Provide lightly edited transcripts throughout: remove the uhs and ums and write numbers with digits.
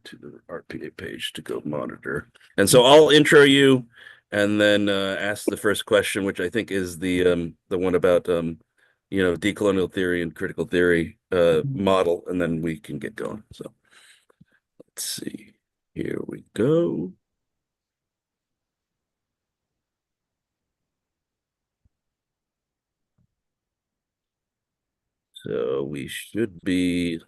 to the RPA page to go monitor. And so I'll intro you and then ask the first question, which I think is the one about decolonial theory and critical theory model, and then we can get going. So let's see. Here we go. So we should be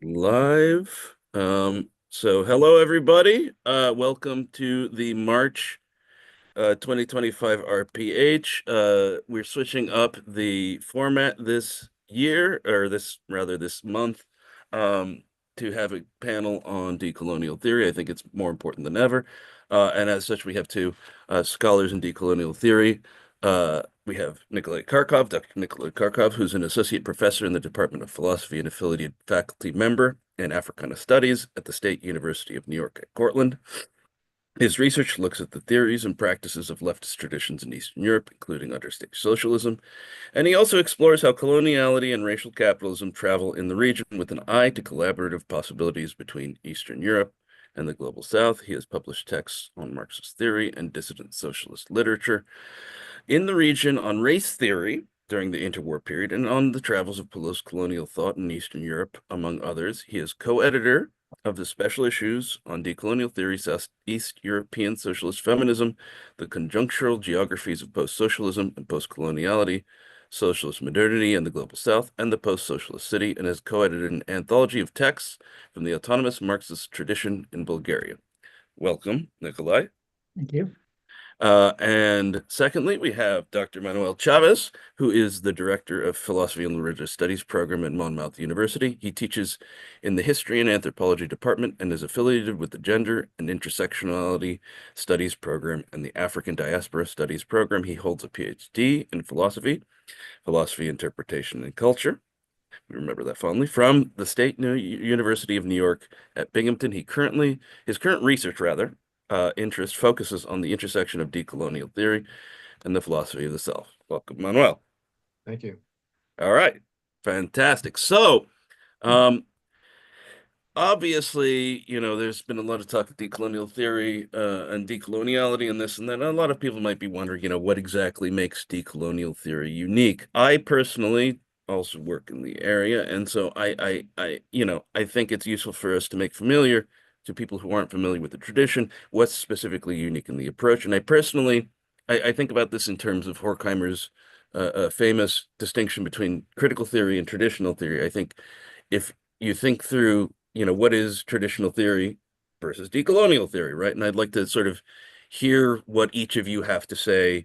live. So hello everybody. Welcome to the March 2025 RPH. We're switching up the format this year, or this month, to have a panel on decolonial theory. I think it's more important than ever. And as such, we have two scholars in decolonial theory. We have Nikolai Kharkov, Dr. Nikolai Kharkov, who's an associate professor in the Department of Philosophy and affiliated faculty member in Africana Studies at the State University of New York at Cortland. His research looks at the theories and practices of leftist traditions in Eastern Europe, including understate socialism, and he also explores how coloniality and racial capitalism travel in the region with an eye to collaborative possibilities between Eastern Europe and the Global South. He has published texts on Marxist theory and dissident socialist literature in the region, on race theory during the interwar period, and on the travels of post-colonial thought in Eastern Europe, among others. He is co-editor of the special issues on decolonial theory, East European socialist feminism, the conjunctural geographies of post-socialism and post-coloniality, socialist modernity and the Global South, and the post-socialist city, and has co-edited an anthology of texts from the autonomous Marxist tradition in Bulgaria. Welcome, Nikolai. Thank you. And secondly, we have Dr. Manuel Chavez, who is the director of Philosophy and Religious Studies program at Monmouth University. He teaches in the History and Anthropology department and is affiliated with the Gender and Intersectionality Studies program and the African Diaspora Studies program. He holds a PhD in philosophy, interpretation, and culture. We remember that fondly, from the State University of New York at Binghamton. His current research interest focuses on the intersection of decolonial theory and the philosophy of the self. Welcome, Manuel. Thank you. All right, fantastic. So, obviously, there's been a lot of talk of decolonial theory and decoloniality and this and that. And a lot of people might be wondering, what exactly makes decolonial theory unique. I personally also work in the area, and so I think it's useful for us to make familiar to people who aren't familiar with the tradition what's specifically unique in the approach. And I think about this in terms of Horkheimer's famous distinction between critical theory and traditional theory. I think if you think through, what is traditional theory versus decolonial theory, right? And I'd like to sort of hear what each of you have to say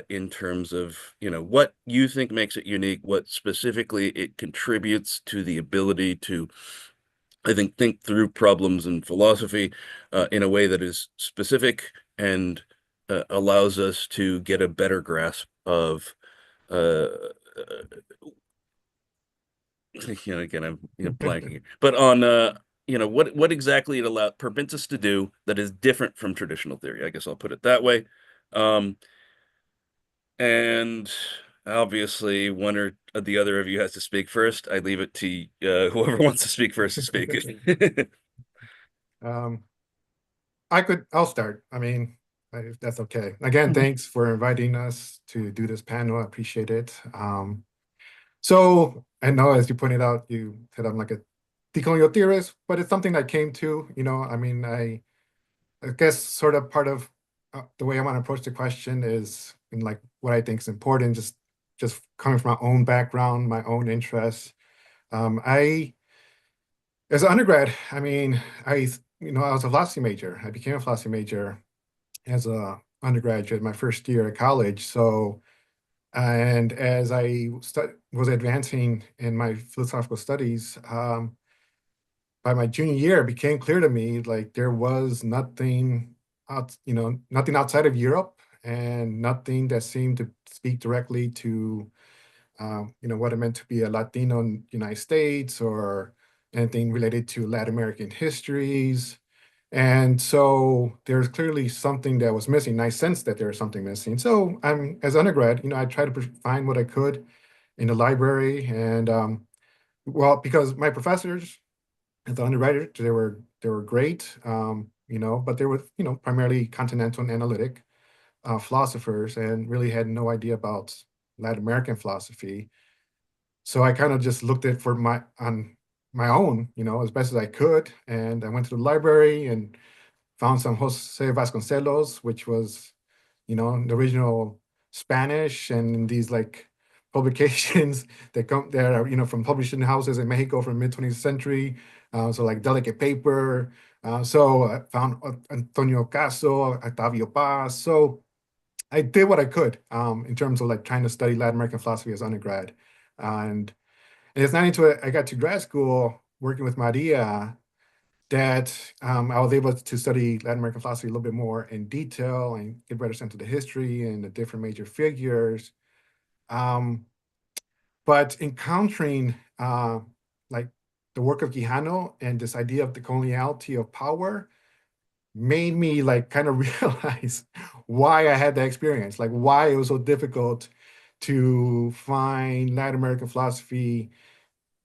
in terms of, what you think makes it unique, what specifically it contributes to the ability to, I think through problems in philosophy in a way that is specific and allows us to get a better grasp of, again, I'm blanking here, but on, what exactly it permits us to do that is different from traditional theory. I guess I'll put it that way. And obviously, one or the other of you has to speak first. I leave it to whoever wants to speak first to speak. I'll start. I mean, if that's okay. Again, thanks for inviting us to do this panel. I appreciate it. So I know, as you pointed out, you said I'm like a decolonial theorist, but it's something I came to, I mean, I guess sort of part of the way I want to approach the question is in like what I think is important, just coming from my own background, my own interests. As an undergrad, I mean, I was a philosophy major. I became a philosophy major as a undergraduate, my first year at college. So, and as I was advancing in my philosophical studies, by my junior year, it became clear to me like there was nothing nothing outside of Europe and nothing that seemed to speak directly to what it meant to be a Latino in the United States or anything related to Latin American histories. And so there's clearly something that was missing. I sensed that there was something missing. So as undergrad, I tried to find what I could in the library. And well, because my professors At the undergraduate, they were great, but they were, primarily continental and analytic philosophers, and really had no idea about Latin American philosophy. So I kind of just looked at for my on my own, as best as I could, and I went to the library and found some Jose Vasconcelos, which was, the original Spanish, and these like publications that are, from publishing houses in Mexico from mid 20th century. So like Delicate Paper. So I found Antonio Caso, Octavio Paz. So I did what I could in terms of like trying to study Latin American philosophy as undergrad. And, and it's not until I got to grad school working with Maria that I was able to study Latin American philosophy a little bit more in detail and get a better sense of the history and the different major figures. Um, but encountering like the work of Quijano and this idea of the coloniality of power made me like kind of realize why I had that experience, like why it was so difficult to find Latin American philosophy,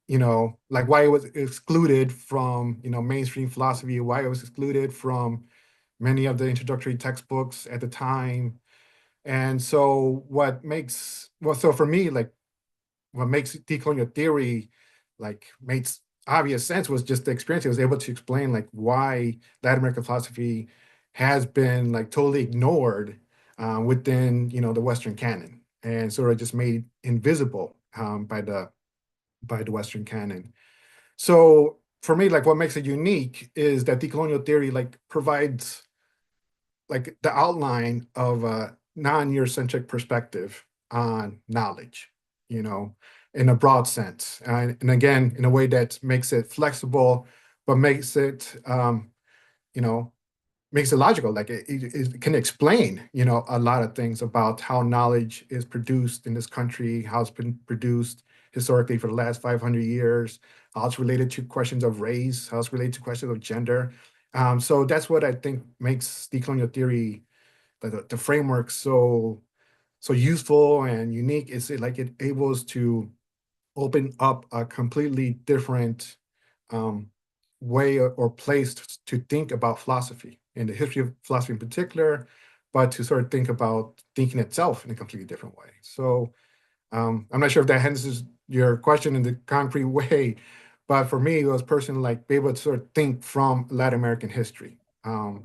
like why it was excluded from, mainstream philosophy, why it was excluded from many of the introductory textbooks at the time. And so so for me, like what makes decolonial theory like makes obvious sense was just the experience. I was able to explain like why Latin American philosophy has been like totally ignored within, the Western canon, and sort of just made invisible by the Western canon. So for me, like what makes it unique is that decolonial theory like provides like the outline of a non-Eurocentric perspective on knowledge, you know, in a broad sense. And again, in a way that makes it flexible, but you know, makes it logical. Like it can explain, a lot of things about how knowledge is produced in this country, how it's been produced historically for the last 500 years, how it's related to questions of race, how it's related to questions of gender. So that's what I think makes decolonial theory, the framework, so useful and unique. Is it like it able to open up a completely different um, way or place to think about philosophy and the history of philosophy in particular, but to sort of think about thinking itself in a completely different way. So I'm not sure if that answers your question in the concrete way, but for me, it was personally like be able to sort of think from Latin American history in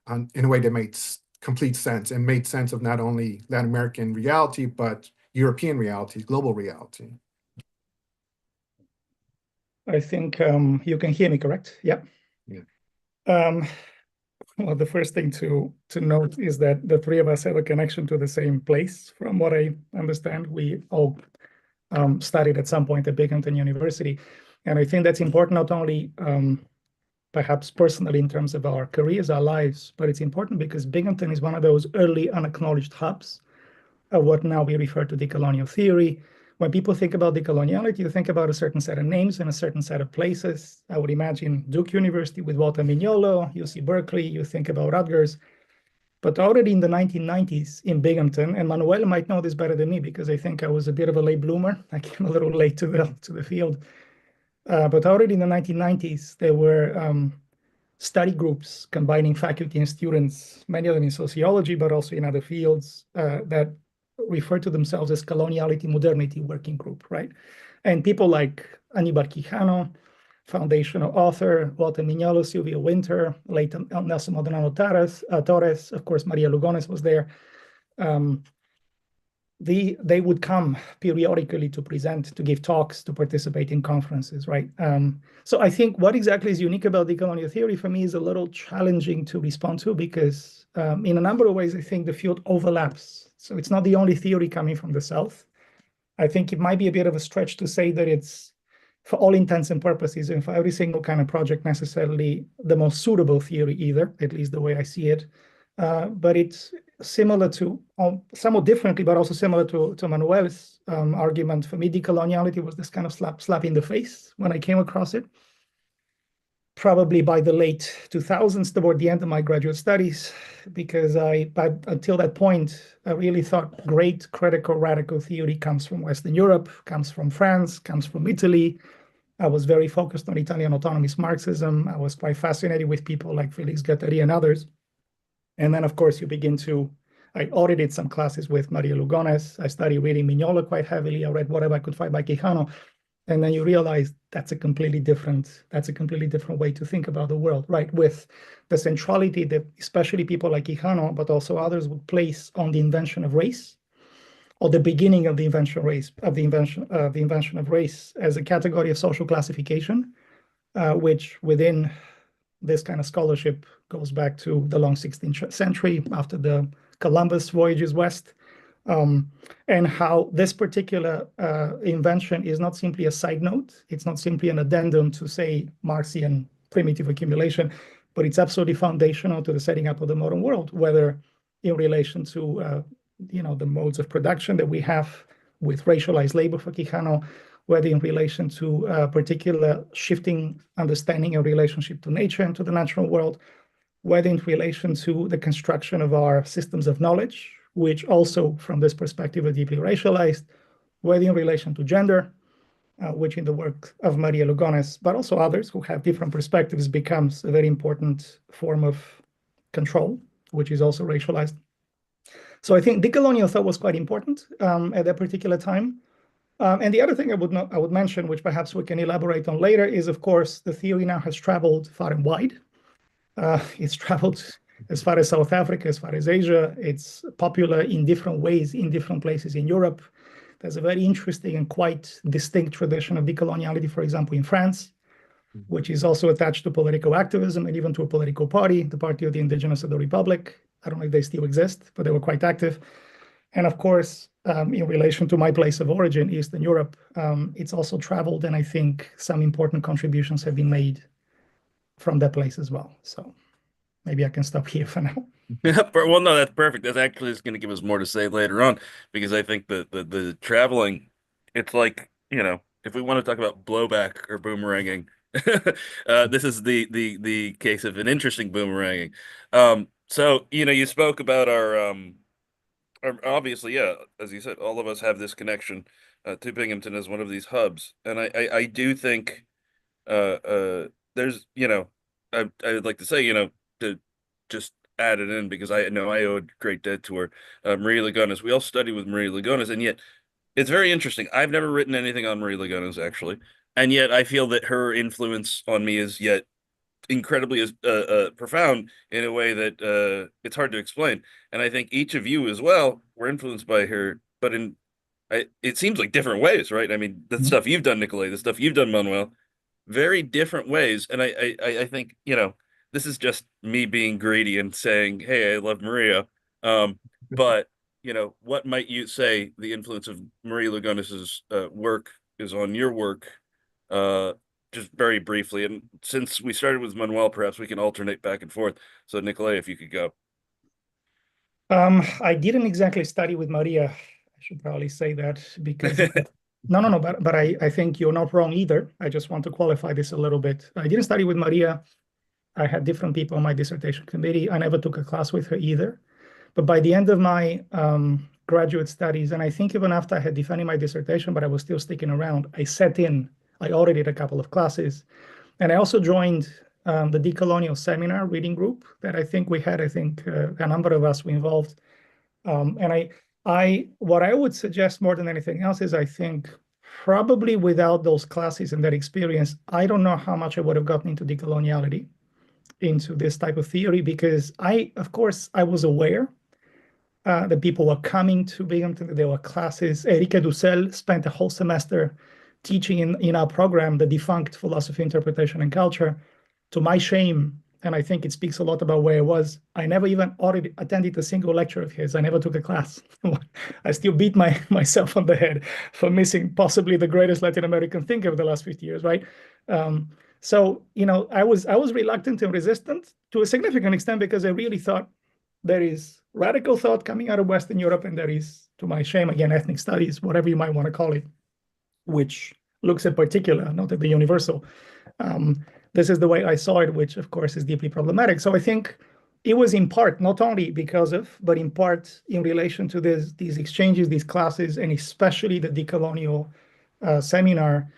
a way that made complete sense and made sense of not only Latin American reality, but European reality, global reality. I think you can hear me, correct? Yeah. Yeah. Um, well, the first thing to note is that the three of us have a connection to the same place. From what I understand, we all studied at some point at Binghamton University, and I think that's important not only perhaps personally in terms of our careers, our lives, but it's important because Binghamton is one of those early unacknowledged hubs of what now we refer to decolonial theory. When people think about decoloniality, you think about a certain set of names and a certain set of places. I would imagine Duke University with Walter Mignolo, UC Berkeley, you think about Rutgers. But already in the 1990s in Binghamton, and Manuel might know this better than me because I think I was a bit of a late bloomer. I came a little late to the field. But already in the 1990s, there were study groups combining faculty and students, many of them in sociology, but also in other fields that refer to themselves as Coloniality Modernity Working Group, right? And people like Aníbal Quijano, foundational author, Walter Mignolo, Sylvia Winter, late Nelson Maldonado Torres, of course, Maria Lugones was there. They would come periodically to present, to give talks, to participate in conferences, right? So I think what exactly is unique about decolonial theory for me is a little challenging to respond to because in a number of ways, I think the field overlaps. So it's not the only theory coming from the South. I think it might be a bit of a stretch to say that it's, for all intents and purposes, and for every single kind of project, necessarily the most suitable theory either, at least the way I see it. But it's similar to, somewhat differently, but also similar to Manuel's argument. For me, decoloniality was this kind of slap in the face when I came across it. Probably by the late 2000s, toward the end of my graduate studies, because but until that point, I really thought great critical radical theory comes from Western Europe, comes from France, comes from Italy, I was very focused on Italian autonomist Marxism. I was quite fascinated with people like Felix Guattari and others. And then, of course, I audited some classes with Maria Lugones. I studied reading Mignola quite heavily. I read whatever I could find by Quijano. And then you realize that's a completely different way to think about the world, right? With the centrality that especially people like Quijano, but also others would place on the invention of race, or the beginning of the invention of race as a category of social classification, which within this kind of scholarship goes back to the long 16th century after the Columbus voyages west, and how this particular invention is not simply a side note. It's not simply an addendum to, say, Marxian primitive accumulation, but it's absolutely foundational to the setting up of the modern world, whether in relation to the modes of production that we have with racialized labor for Quijano, whether in relation to a particular shifting understanding of relationship to nature and to the natural world, whether in relation to the construction of our systems of knowledge, which also from this perspective are deeply racialized, whether in relation to gender, which in the work of Maria Lugones, but also others who have different perspectives, becomes a very important form of control, which is also racialized. So I think decolonial thought was quite important at that particular time. And the other thing I would mention, which perhaps we can elaborate on later, is of course the theory now has traveled far and wide. It's traveled as far as South Africa, as far as Asia. It's popular in different ways in different places in Europe. There's a very interesting and quite distinct tradition of decoloniality, for example, in France, which is also attached to political activism and even to a political party, the Party of the Indigenous of the Republic. I don't know if they still exist, but they were quite active. And of course, in relation to my place of origin, Eastern Europe, it's also traveled, and I think some important contributions have been made from that place as well. So maybe I can stop here for now. Yeah, well, no, that's perfect. That's actually just going to give us more to say later on because I think the traveling, it's like, if we want to talk about blowback or boomeranging, this is the case of an interesting boomeranging. So, you spoke about obviously, yeah, as you said, all of us have this connection to Binghamton as one of these hubs, and I do think there's, I would like to say, to just add it in because I know I owe a great debt to her, Marie Lagones. We all study with Marie Lagones, and yet it's very interesting. I've never written anything on Marie Lagones actually, and yet I feel that her influence on me is yet incredibly profound in a way that it's hard to explain. And I think each of you as well were influenced by her, but it seems like different ways, right? I mean, the stuff you've done, Nicolay, the stuff you've done, Manuel, very different ways. And I think, this is just me being greedy and saying, hey, I love Maria. But, what might you say the influence of Maria Lugones's work is on your work? Just very briefly. And since we started with Manuel, perhaps we can alternate back and forth. So, Nicolay, if you could go. I didn't exactly study with Maria. I should probably say that because no, but I think you're not wrong either. I just want to qualify this a little bit. I didn't study with Maria. I had different people on my dissertation committee. I never took a class with her either. But by the end of my graduate studies, and I think even after I had defended my dissertation, but I was still sticking around, I audited a couple of classes. And I also joined the decolonial seminar reading group that I think we had. I think a number of us were involved. And what I would suggest more than anything else is I think probably without those classes and that experience, I don't know how much I would have gotten into decoloniality, into this type of theory, because of course, I was aware that people were coming to Binghamton, that there were classes. Erika Dussel spent a whole semester teaching in our program, the defunct philosophy, interpretation, and culture. To my shame, and I think it speaks a lot about where I was, I never even attended a single lecture of his. I never took a class. I still beat myself on the head for missing possibly the greatest Latin American thinker of the last 50 years, right? So, I was reluctant and resistant to a significant extent because I really thought there is radical thought coming out of Western Europe, and there is, to my shame, again, ethnic studies, whatever you might want to call it, which looks at particular, not at the universal. This is the way I saw it, which of course is deeply problematic. So I think it was in part, not only because of, but in part in relation to these exchanges, these classes, and especially the decolonial seminar,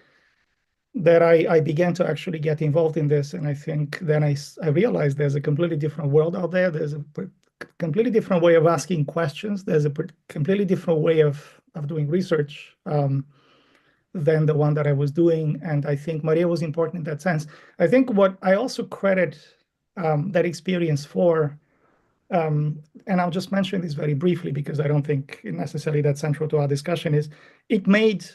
that I began to actually get involved in this. And I think then I realized there's a completely different world out there. There's a completely different way of asking questions. There's a completely different way of doing research than the one that I was doing. And I think Maria was important in that sense. I think what I also credit that experience for, and I'll just mention this very briefly because I don't think necessarily that's central to our discussion, is it made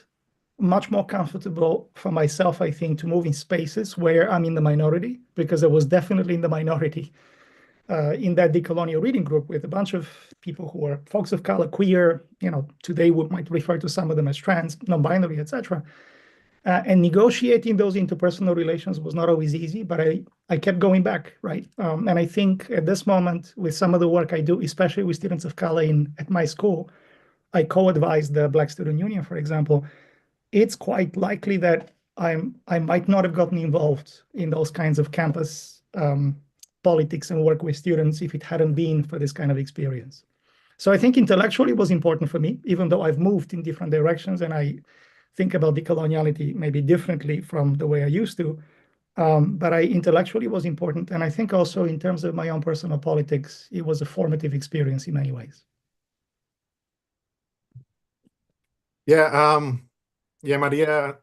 much more comfortable for myself, I think, to move in spaces where I'm in the minority, because I was definitely in the minority in that decolonial reading group with a bunch of people who are folks of color, queer, today we might refer to some of them as trans, non-binary, etc. And negotiating those interpersonal relations was not always easy, but I kept going back, right? And I think at this moment, with some of the work I do, especially with students of color at my school, I co-advise the Black Student Union, for example. It's quite likely that I might not have gotten involved in those kinds of campus politics and work with students if it hadn't been for this kind of experience. So I think intellectually it was important for me, even though I've moved in different directions and I think about decoloniality maybe differently from the way I used to. But I intellectually was important. And I think also in terms of my own personal politics, it was a formative experience in many ways. Yeah, yeah, Maria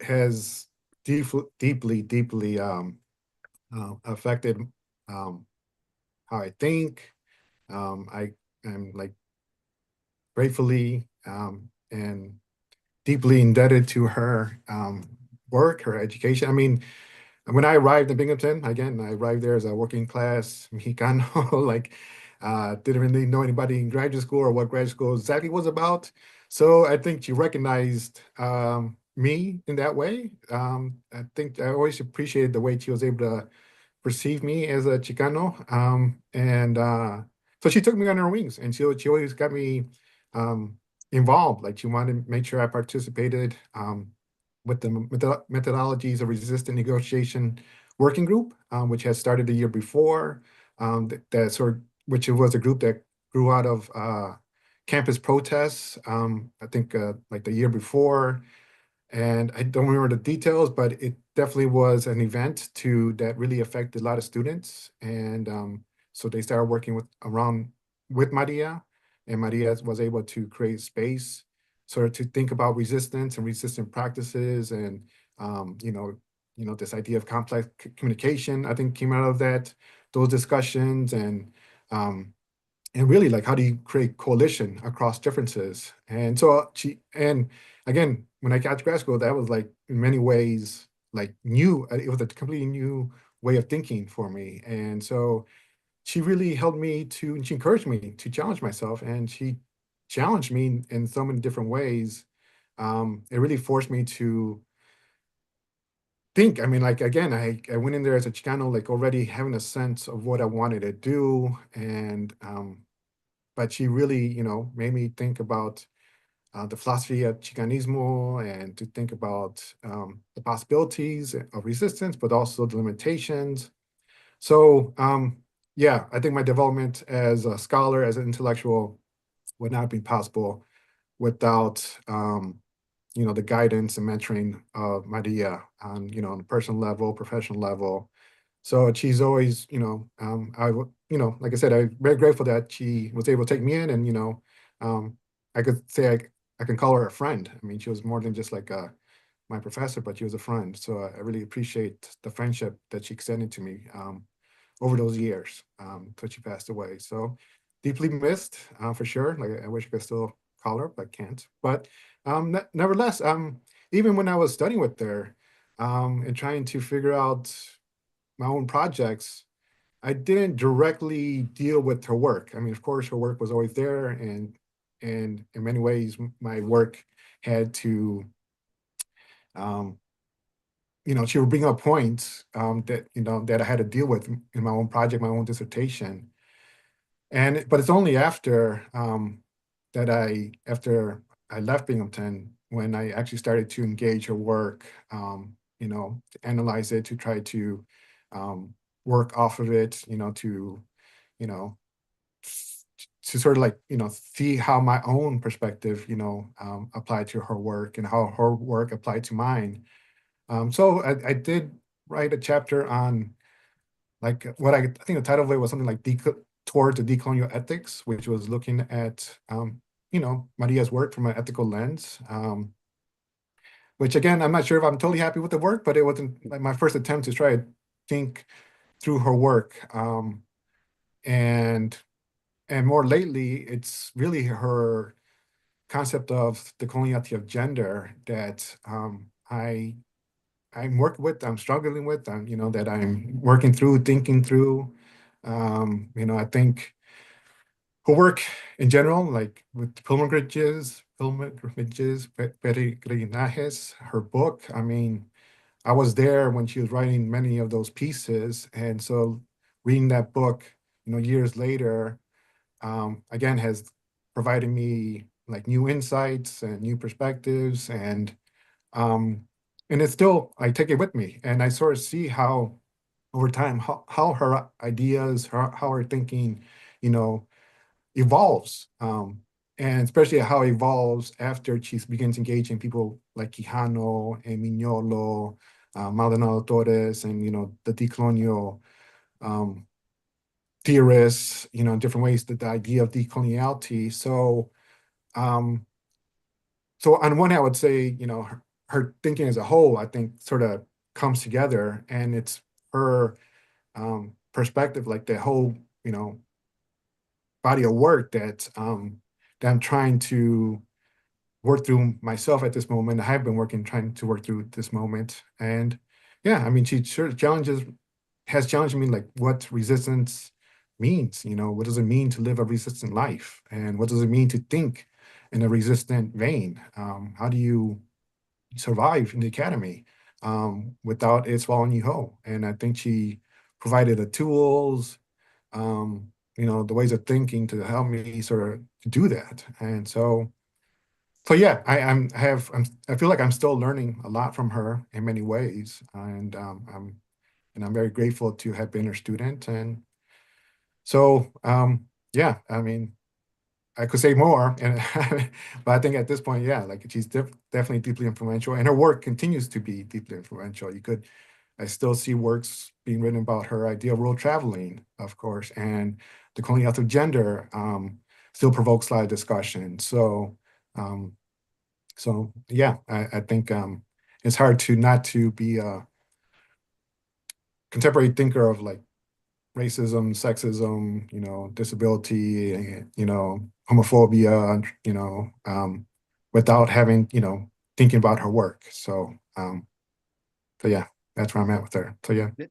has deeply affected how I think. I am like gratefully and deeply indebted to her work, her education. I mean, when I arrived in Binghamton, again, I arrived there as a working class Mexicano, like didn't really know anybody in graduate school or what graduate school exactly was about. So I think she recognized me in that way. I think I always appreciated the way she was able to perceive me as a Chicano. And so she took me under her wings and she always got me involved. Like she wanted to make sure I participated with the methodologies of resistant negotiation working group, which had started the year before. Which was a group that grew out of campus protests. I think like the year before, and I don't remember the details, but it definitely was an event that really affected a lot of students. And so they started working with Maria, and Maria was able to create space sort of to think about resistance and resistant practices, and this idea of complex communication, I think, came out of those discussions, and really, like, how do you create coalition across differences? And so and again, when I got to grad school, that was like in many ways like new. It was a completely new way of thinking for me. And so she really she encouraged me to challenge myself, and she challenged me in so many different ways. It really forced me to think. I mean, like, again, I went in there as a Chicano, like already having a sense of what I wanted to do. And but she really, made me think about the philosophy of Chicanismo, and to think about the possibilities of resistance, but also the limitations. So, yeah, I think my development as a scholar, as an intellectual, would not be possible without, the guidance and mentoring of Maria on a personal level, professional level. So she's always, like I said, I'm very grateful that she was able to take me in, and, I could say I can call her a friend. I mean, she was more than just like my professor, but she was a friend. So I really appreciate the friendship that she extended to me over those years till she passed away. So deeply missed for sure. Like, I wish I could still call her, but can't. But nevertheless, even when I was studying with her and trying to figure out my own projects, I didn't directly deal with her work. I mean, of course, her work was always there, and in many ways, my work had to, she would bring up points that I had to deal with in my own project, my own dissertation. But it's only after after I left Binghamton, when I actually started to engage her work, to analyze it, to try to work off of it, you know, to sort of like, see how my own perspective, applied to her work and how her work applied to mine. So I did write a chapter on like what I think the title of it was something like Towards the Decolonial Ethics, which was looking at Maria's work from an ethical lens. Which again, I'm not sure if I'm totally happy with the work, but it wasn't like my first attempt to try to think through her work. And more lately, it's really her concept of the coloniality of gender that I'm working with, I'm struggling with, that I'm working through, thinking through. I think her work in general, like with peregrinajes, her book, I mean, I was there when she was writing many of those pieces. And so reading that book, years later, again, has provided me like new insights and new perspectives. And it's still, I take it with me and I sort of see how over time, how her ideas, how her thinking, you know, evolves. And especially how it evolves after she begins engaging people like Quijano and Mignolo, Maldonado Torres, and, the decolonial um, theorists, in different ways, that the idea of decoloniality. Um, so on one hand, I would say, her thinking as a whole, I think sort of comes together and it's her perspective, like the whole, body of work that I'm trying to work through myself at this moment. I have been trying to work through this moment. And yeah, I mean, she sure has challenged me like what resistance means, what does it mean to live a resistant life? And what does it mean to think in a resistant vein? How do you survive in the academy without it swallowing you whole? And I think she provided the tools, the ways of thinking to help me sort of do that. And so yeah, I feel like I'm still learning a lot from her in many ways, and I'm very grateful to have been her student. And so yeah, I mean, I could say more, and but I think at this point, yeah, like she's definitely deeply influential, and her work continues to be deeply influential. I still see works being written about her idea of world traveling, of course, and the coloniality of gender still provokes a lot of discussion. Um, so yeah, I think it's hard to not to be a contemporary thinker of like racism, sexism, disability, homophobia, without having, thinking about her work. So yeah, that's where I'm at with her. So yeah. Yeah,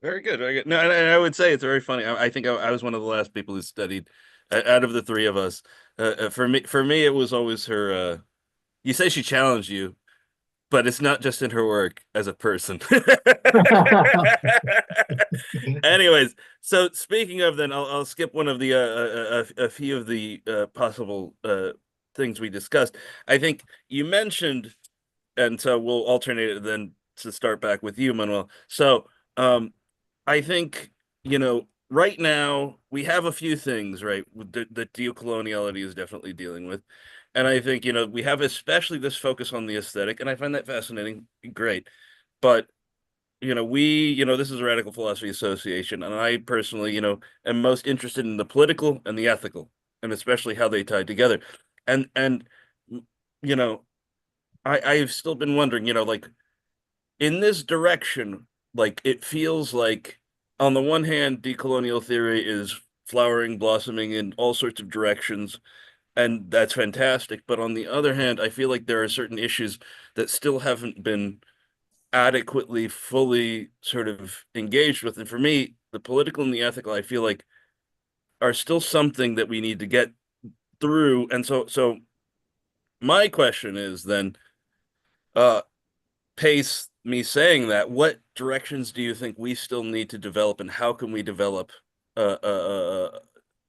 very good, very good. No, and I would say it's very funny. I think I was one of the last people who studied out of the three of us. For me, it was always her. You say she challenged you, but it's not just in her work as a person. Anyways, so speaking of, then I'll skip one of the a few of the possible things we discussed. I think you mentioned, and so we'll alternate it then to start back with you, Manuel. So, I think, right now we have a few things, right, that decoloniality is definitely dealing with. And I think, we have especially this focus on the aesthetic, and I find that fascinating, great. But, this is a Radical Philosophy Association, and I personally, am most interested in the political and the ethical, and especially how they tie together. And you know, I've still been wondering, like in this direction, like it feels like on the one hand, decolonial theory is flowering, blossoming in all sorts of directions, and that's fantastic. But on the other hand, I feel like there are certain issues that still haven't been adequately, fully sort of engaged with. And for me, the political and the ethical, I feel like are still something that we need to get through. And so my question is then, uh, pace me saying that, what directions do you think we still need to develop, and how can we develop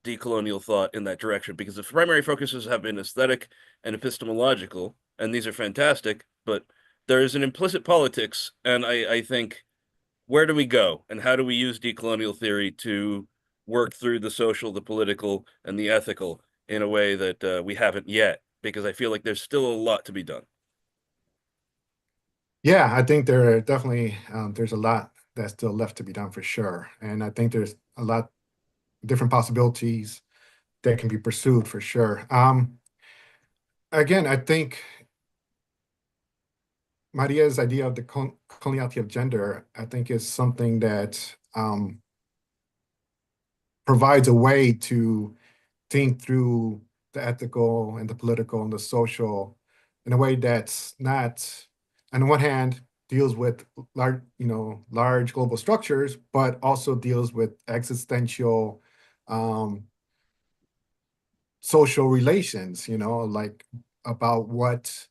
decolonial thought in that direction? Because the primary focuses have been aesthetic and epistemological, and these are fantastic, but there is an implicit politics, and I think, where do we go, and how do we use decolonial theory to work through the social, the political, and the ethical in a way that we haven't yet? Because I feel like there's still a lot to be done. Yeah, I think there are definitely there's a lot that's still left to be done for sure, and I think there's a lot different possibilities that can be pursued for sure. Again, I think Maria's idea of the coloniality of gender, I think, is something that provides a way to think through the ethical and the political and the social in a way that's not, on the one hand, deals with large global structures, but also deals with existential um, social relations, like about what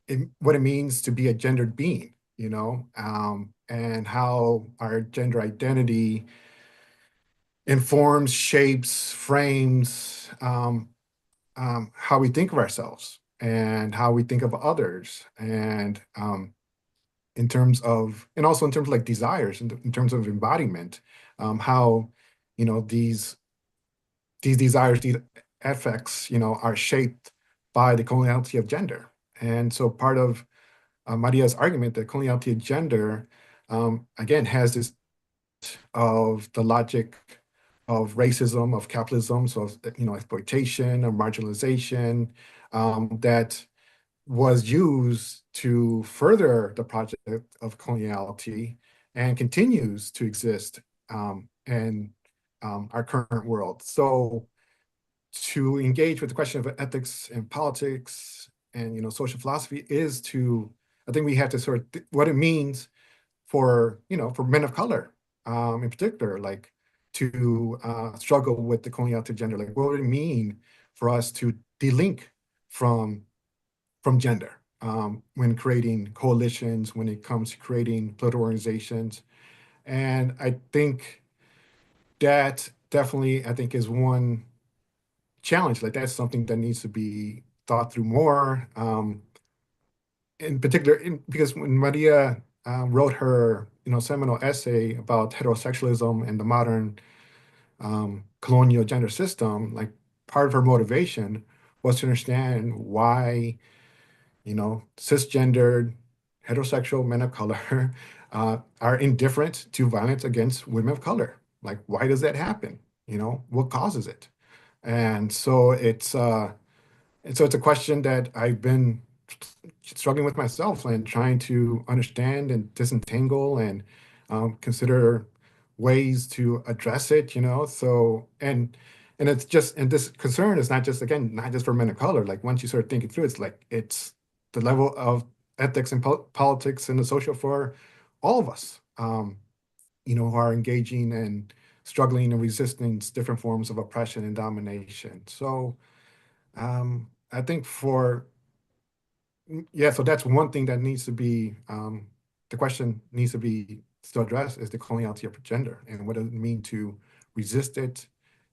it means to be a gendered being, and how our gender identity informs, shapes, frames how we think of ourselves and how we think of others, and and also in terms of like desires, in terms of embodiment, how these desires, these affects, are shaped by the coloniality of gender. And so part of Maria's argument that coloniality of gender, again, has this of the logic of racism, of capitalism, so exploitation or marginalization, that was used to further the project of coloniality and continues to exist in our current world. So to engage with the question of ethics and politics and social philosophy is to, I think we have to sort of what it means for men of color in particular, like to struggle with the coloniality of gender. Like, what would it mean for us to delink from gender when creating coalitions, when it comes to creating political organizations? And I think that definitely, I think, is one challenge. Like, that's something that needs to be thought through more. In particular, because when Maria wrote her, seminal essay about heterosexualism and the modern colonial gender system, like part of her motivation was to understand why, cisgendered heterosexual men of color are indifferent to violence against women of color. Like, why does that happen? What causes it? And so it's a question that I've been struggling with myself and trying to understand and disentangle and consider ways to address it, So, and it's just, and this concern is not just, again, not just for men of color. Like, once you start thinking through, it's like it's the level of ethics and politics and the social for all of us, who are engaging and struggling and resisting different forms of oppression and domination. So, I think yeah, so that's one thing that needs to be, the question needs to be still addressed, is the coloniality of gender and what does it mean to resist it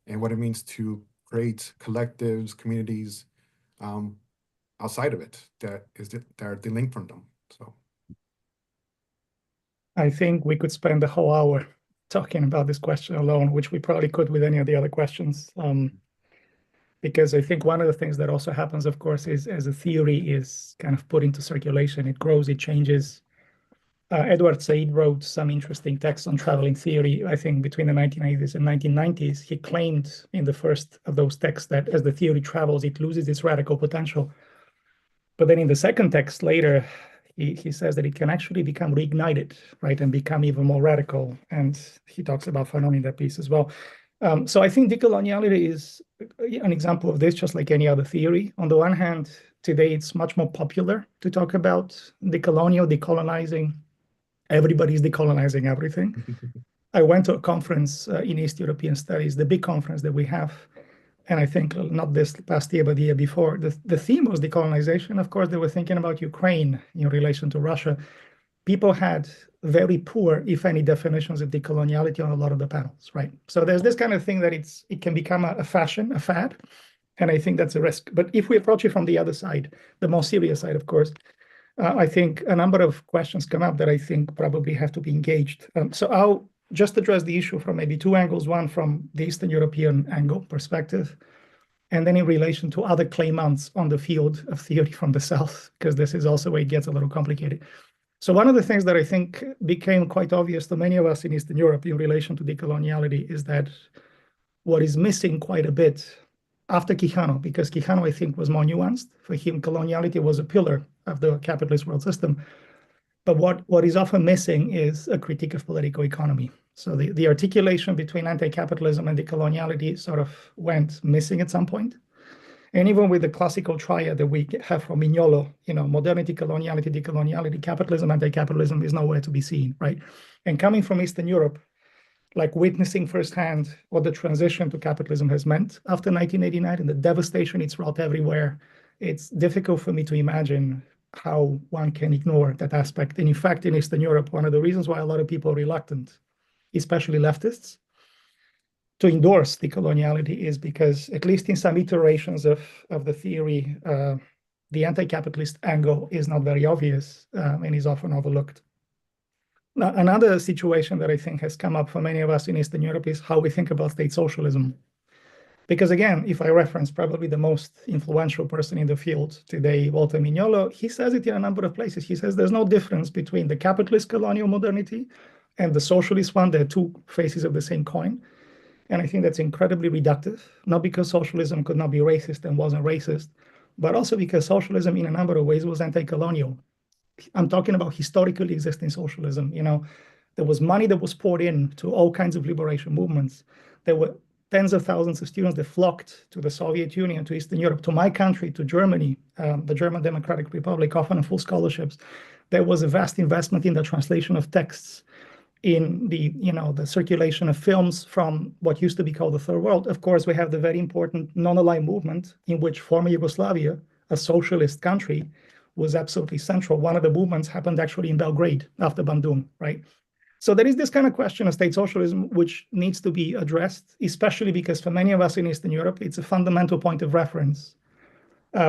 and what it means to create collectives, communities um, outside of it that are delinked from them. So I think we could spend the whole hour talking about this question alone, which we probably could with any of the other questions. Because I think one of the things that also happens, of course, is as a theory is kind of put into circulation, it grows, it changes. Edward Said wrote some interesting texts on traveling theory, I think between the 1980s and 1990s. He claimed in the first of those texts that as the theory travels, it loses its radical potential. But then in the second text later, he says that it can actually become reignited, right, and become even more radical. And he talks about Fanon in that piece as well. So I think decoloniality is an example of this, just like any other theory. On the one hand, today it's much more popular to talk about decolonial, decolonizing. Everybody's decolonizing everything. I went to a conference in East European Studies, the big conference that we have, and I think not this past year, but the year before, the theme was decolonization. Of course, they were thinking about Ukraine in relation to Russia. People had very poor, if any, definitions of decoloniality on a lot of the panels, right? So there's this kind of thing that it can become a fashion, a fad, and I think that's a risk. But if we approach it from the other side, the more serious side, of course, I think a number of questions come up that I think probably have to be engaged. So I'll just address the issue from maybe two angles, one from the Eastern European angle perspective, and then in relation to other claimants on the field of theory from the South, because this is also where it gets a little complicated. So one of the things that I think became quite obvious to many of us in Eastern Europe in relation to decoloniality is that what is missing quite a bit after Quijano, because Quijano, I think, was more nuanced. For him, coloniality was a pillar of the capitalist world system. But what is often missing is a critique of political economy. So the articulation between anti-capitalism and decoloniality sort of went missing at some point. And even with the classical triad that we have from Mignolo, modernity, coloniality, decoloniality, capitalism, anti-capitalism is nowhere to be seen, right? And coming from Eastern Europe, like witnessing firsthand what the transition to capitalism has meant after 1989 and the devastation it's wrought everywhere, it's difficult for me to imagine how one can ignore that aspect. And in fact, in Eastern Europe, one of the reasons why a lot of people are reluctant, especially leftists, to endorse decoloniality is because, at least in some iterations of the theory, the anti-capitalist angle is not very obvious and is often overlooked. Now, another situation that I think has come up for many of us in Eastern Europe is how we think about state socialism. Because again, if I reference probably the most influential person in the field today, Walter Mignolo, he says it in a number of places. He says there's no difference between the capitalist colonial modernity and the socialist one. They're two faces of the same coin. And I think that's incredibly reductive, not because socialism could not be racist and wasn't racist, but also because socialism in a number of ways was anti-colonial. I'm talking about historically existing socialism. There was money that was poured in to all kinds of liberation movements. There were tens of thousands of students that flocked to the Soviet Union, to Eastern Europe, to my country, to Germany, the German Democratic Republic, often on full scholarships. There was a vast investment in the translation of texts, in the circulation of films from what used to be called the Third World. Of course, we have the very important non-aligned movement in which former Yugoslavia, a socialist country, was absolutely central. One of the movements happened actually in Belgrade after Bandung, right? So there is this kind of question of state socialism which needs to be addressed, especially because for many of us in Eastern Europe, it's a fundamental point of reference.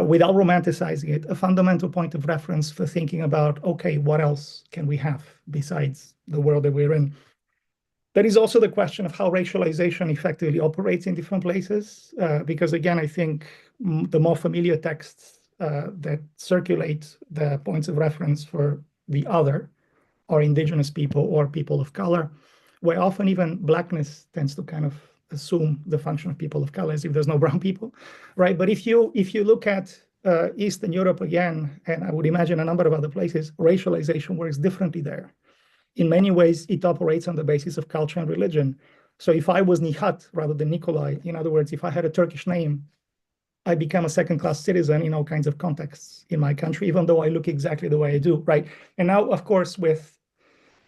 Without romanticizing it, a fundamental point of reference for thinking about, okay, what else can we have besides the world that we're in? There is also the question of how racialization effectively operates in different places, because again, I think the more familiar texts that circulate the points of reference for the other are indigenous people or people of color, where often even blackness tends to kind of assume the function of people of color as if there's no brown people, right? But if you look at Eastern Europe again, and I would imagine a number of other places, racialization works differently there. In many ways, it operates on the basis of culture and religion. So if I was Nihat rather than Nikolai, in other words, if I had a Turkish name, I become a second-class citizen in all kinds of contexts in my country, even though I look exactly the way I do, right? And now, of course, with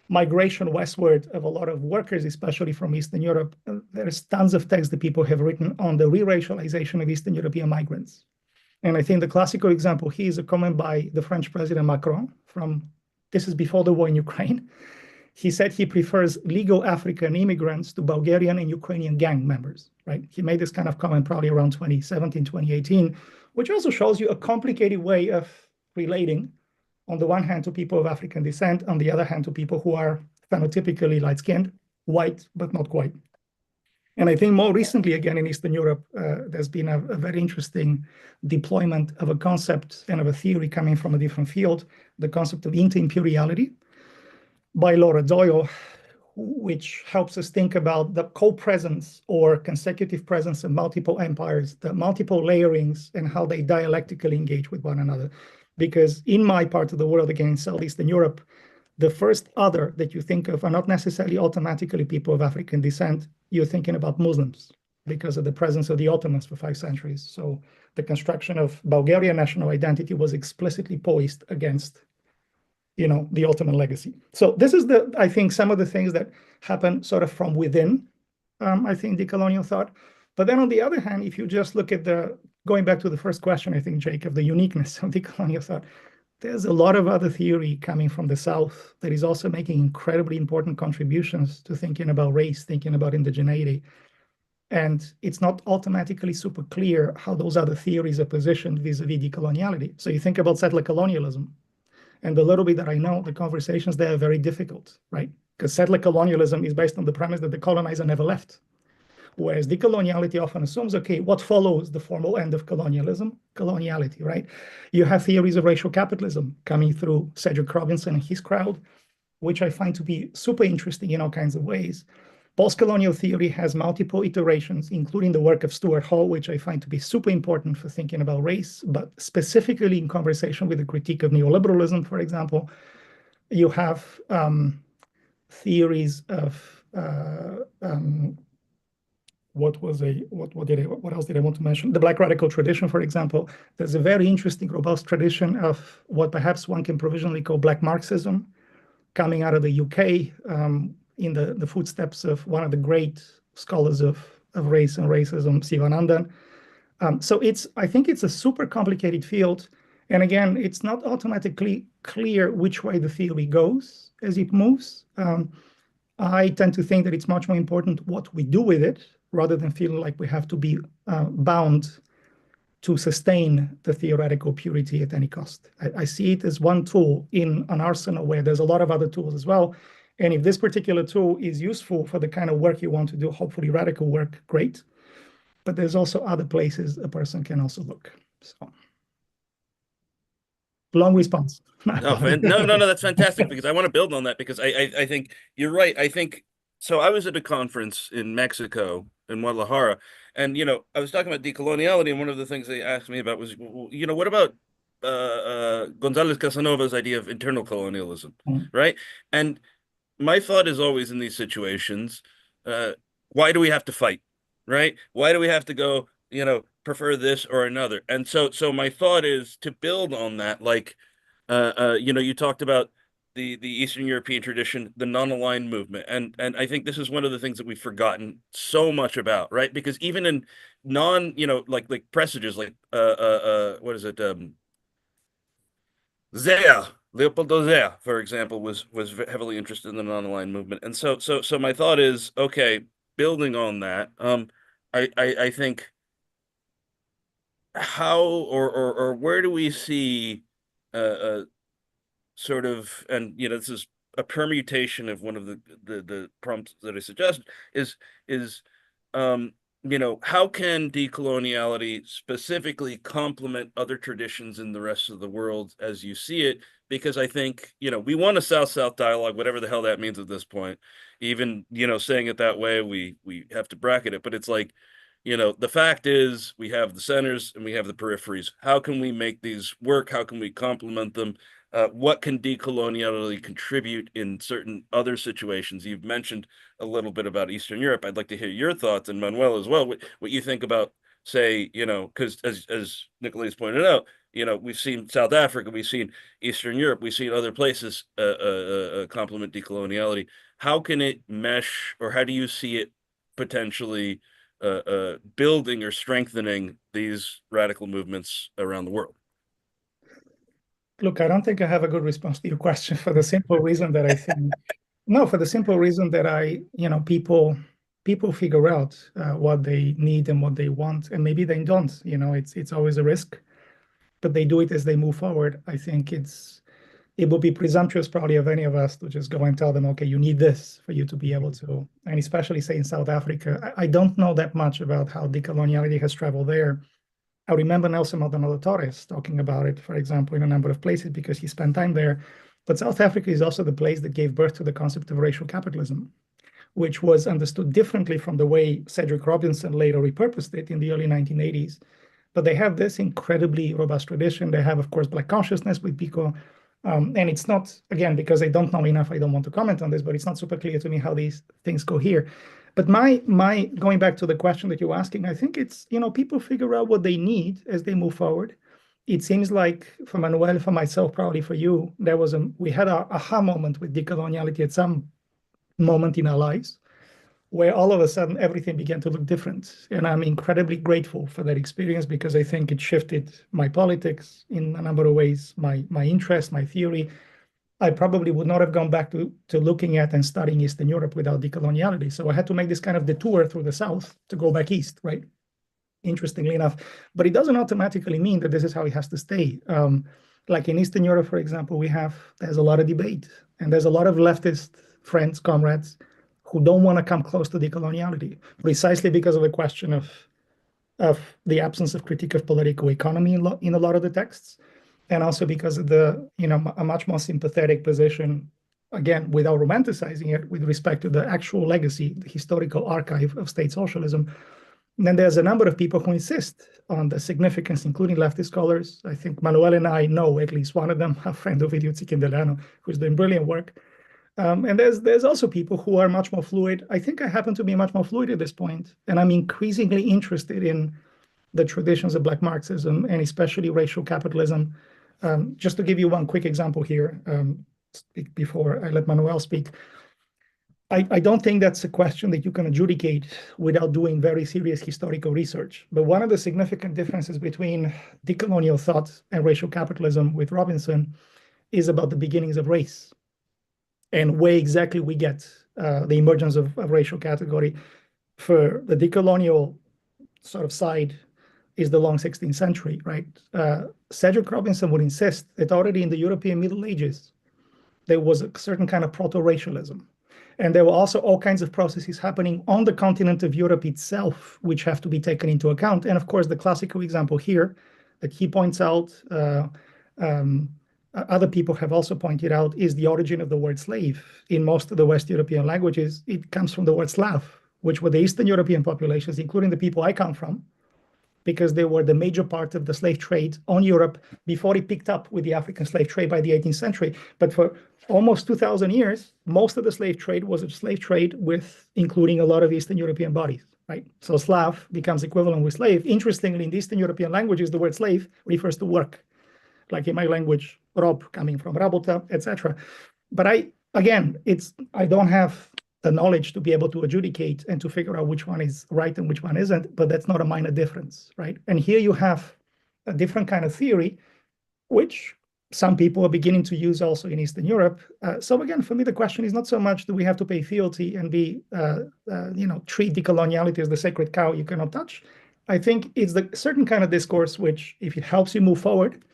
migration westward of a lot of workers, especially from Eastern Europe, there's tons of texts that people have written on the re-racialization of Eastern European migrants. And I think the classical example here is a comment by the French President Macron this is before the war in Ukraine. He said he prefers legal African immigrants to Bulgarian and Ukrainian gang members, right? He made this kind of comment probably around 2017, 2018, which also shows you a complicated way of relating, on the one hand, to people of African descent, on the other hand, to people who are phenotypically light-skinned, white, but not quite. And I think more recently, again, in Eastern Europe, there's been a very interesting deployment of a concept and of a theory coming from a different field, the concept of inter-imperiality by Laura Doyle, which helps us think about the co-presence or consecutive presence of multiple empires, the multiple layerings, and how they dialectically engage with one another. Because in my part of the world, again, in Southeastern Europe, the first other that you think of are not necessarily automatically people of African descent. You're thinking about Muslims because of the presence of the Ottomans for 5 centuries. So the construction of Bulgarian national identity was explicitly poised against the Ottoman legacy. So this is I think some of the things that happen sort of from within, I think, the colonial thought. But then on the other hand, if you just look at going back to the first question, I think, Jake, of the uniqueness of the colonial thought, there's a lot of other theory coming from the South that is also making incredibly important contributions to thinking about race, thinking about indigeneity. And it's not automatically super clear how those other theories are positioned vis-a-vis decoloniality. So you think about settler colonialism, and the little bit that I know, the conversations there are very difficult, right? Because settler colonialism is based on the premise that the colonizer never left. Whereas decoloniality often assumes, okay, what follows the formal end of colonialism? Coloniality, right? You have theories of racial capitalism coming through Cedric Robinson and his crowd, which I find to be super interesting in all kinds of ways. Post-colonial theory has multiple iterations, including the work of Stuart Hall, which I find to be super important for thinking about race, but specifically in conversation with the critique of neoliberalism, for example. You have theories of what else did I want to mention? The Black radical tradition, for example. There's a very interesting, robust tradition of what perhaps one can provisionally call Black Marxism, coming out of the UK, in the footsteps of one of the great scholars of race and racism, Sivanandan. So I think it's a super complicated field. And again, it's not automatically clear which way the theory goes as it moves. I tend to think that it's much more important what we do with it, rather than feeling like we have to be bound to sustain the theoretical purity at any cost. I see it as one tool in an arsenal where there's a lot of other tools as well. And if this particular tool is useful for the kind of work you want to do, hopefully radical work, great. But there's also other places a person can also look. So, long response. No, no, that's fantastic, because I want to build on that, because I think you're right. I think so. I was at a conference in Mexico, in Guadalajara, and I was talking about decoloniality, and one of the things they asked me about was, what about González Casanova's idea of internal colonialism, Mm. right? And my thought is always in these situations, why do we have to fight, right? Why do we have to go, prefer this or another? And so my thought is to build on that, like, you talked about the Eastern European tradition, the non-aligned movement, and I think this is one of the things that we've forgotten so much about, right? Because even in non, like presages, like what is it, Zea, Leopoldo Zea, for example, was heavily interested in the non-aligned movement, and so my thought is, okay, building on that, I think how or where do we see sort of, and this is a permutation of one of the prompts that I suggested, is how can decoloniality specifically complement other traditions in the rest of the world as you see it? Because I think we want a South-South dialogue, whatever the hell that means at this point. Even saying it that way, we have to bracket it, but it's like, the fact is we have the centers and we have the peripheries. How can we make these work? How can we complement them? What can decoloniality contribute in certain other situations? You've mentioned a little bit about Eastern Europe. I'd like to hear your thoughts, and Manuel as well, what you think about, say, because as Nicolas pointed out, we've seen South Africa, we've seen Eastern Europe, we've seen other places complement decoloniality. How can it mesh, or how do you see it potentially building or strengthening these radical movements around the world? Look, I don't think I have a good response to your question, for the simple reason that I think, no, for the simple reason that people figure out what they need and what they want, and maybe they don't. It's always a risk, but they do it as they move forward. I think it would be presumptuous probably of any of us to just go and tell them, okay, you need this for you to be able to, and especially say in South Africa, I don't know that much about how decoloniality has traveled there. I remember Nelson Maldonado Torres talking about it, for example, in a number of places because he spent time there. But South Africa is also the place that gave birth to the concept of racial capitalism, which was understood differently from the way Cedric Robinson later repurposed it in the early 1980s. But they have this incredibly robust tradition. They have, of course, Black consciousness with Biko. And it's not, again, because I don't know enough, I don't want to comment on this, but it's not super clear to me how these things go here. But my going back to the question that you're asking, I think it's, people figure out what they need as they move forward. It seems like for Manuel, for myself, probably for you, we had a aha moment with decoloniality at some moment in our lives, where all of a sudden everything began to look different. And I'm incredibly grateful for that experience, because I think it shifted my politics in a number of ways, my interest, my theory. I probably would not have gone back to looking at and studying Eastern Europe without decoloniality. So I had to make this kind of detour through the South to go back East, right? Interestingly enough. But it doesn't automatically mean that this is how it has to stay. Like in Eastern Europe, for example, there's a lot of debate, and there's a lot of leftist friends, comrades, who don't want to come close to decoloniality, precisely because of the question of the absence of critique of political economy in a lot of the texts, and also because of the, a much more sympathetic position, again, without romanticizing it, with respect to the actual legacy, the historical archive of state socialism. And then there's a number of people who insist on the significance, including leftist scholars. I think Manuel and I know at least one of them, a friend of Idiot Delano, who's doing brilliant work. And there's also people who are much more fluid. I think I happen to be much more fluid at this point, and I'm increasingly interested in the traditions of Black Marxism and especially racial capitalism. Just to give you one quick example here, before I let Manuel speak, I don't think that's a question that you can adjudicate without doing very serious historical research. But one of the significant differences between decolonial thought and racial capitalism with Robinson is about the beginnings of race and where exactly we get the emergence of racial category. For the decolonial sort of side is the long 16th century, right? Cedric Robinson would insist that already in the European Middle Ages, there was a certain kind of proto-racialism. And there were also all kinds of processes happening on the continent of Europe itself, which have to be taken into account. And of course, the classical example here that he points out, other people have also pointed out, is the origin of the word slave. In most of the West European languages, it comes from the word Slav, which were the Eastern European populations, including the people I come from, because they were the major part of the slave trade on Europe before it picked up with the African slave trade by the 18th century. But for almost 2,000 years, most of the slave trade was a slave trade with including a lot of Eastern European bodies, right? So Slav becomes equivalent with slave. Interestingly, in the Eastern European languages, the word slave refers to work, like in my language, rob coming from rabota, etc. But I don't have the knowledge to be able to adjudicate and to figure out which one is right and which one isn't, but that's not a minor difference, right? And here you have a different kind of theory, which some people are beginning to use also in Eastern Europe. So again, for me, the question is not so much do we have to pay fealty and treat decoloniality as the sacred cow you cannot touch. I think it's the certain kind of discourse which, if it helps you move forward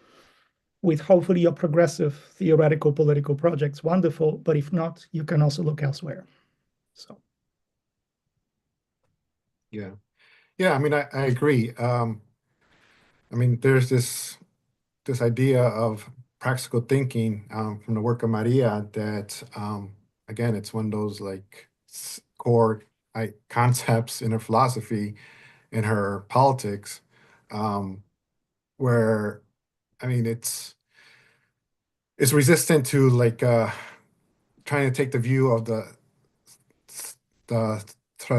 with hopefully your progressive theoretical political projects, wonderful. But if not, you can also look elsewhere. So. Yeah. I mean, I agree. I mean, there's this idea of practical thinking from the work of Maria that, again, it's one of those like core concepts in her philosophy, in her politics, where, I mean, it's resistant to like trying to take the view of the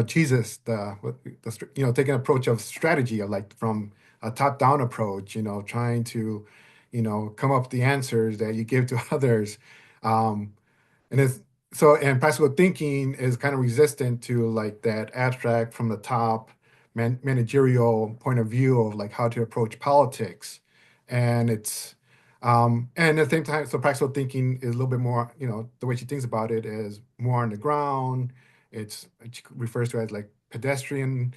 Jesus, taking an approach of strategy, of like from a top-down approach, trying to, come up with the answers that you give to others. And practical thinking is kind of resistant to like that abstract from the top managerial point of view of like how to approach politics. And and at the same time, so practical thinking is a little bit more, the way she thinks about it is more on the ground. It refers to it as like pedestrian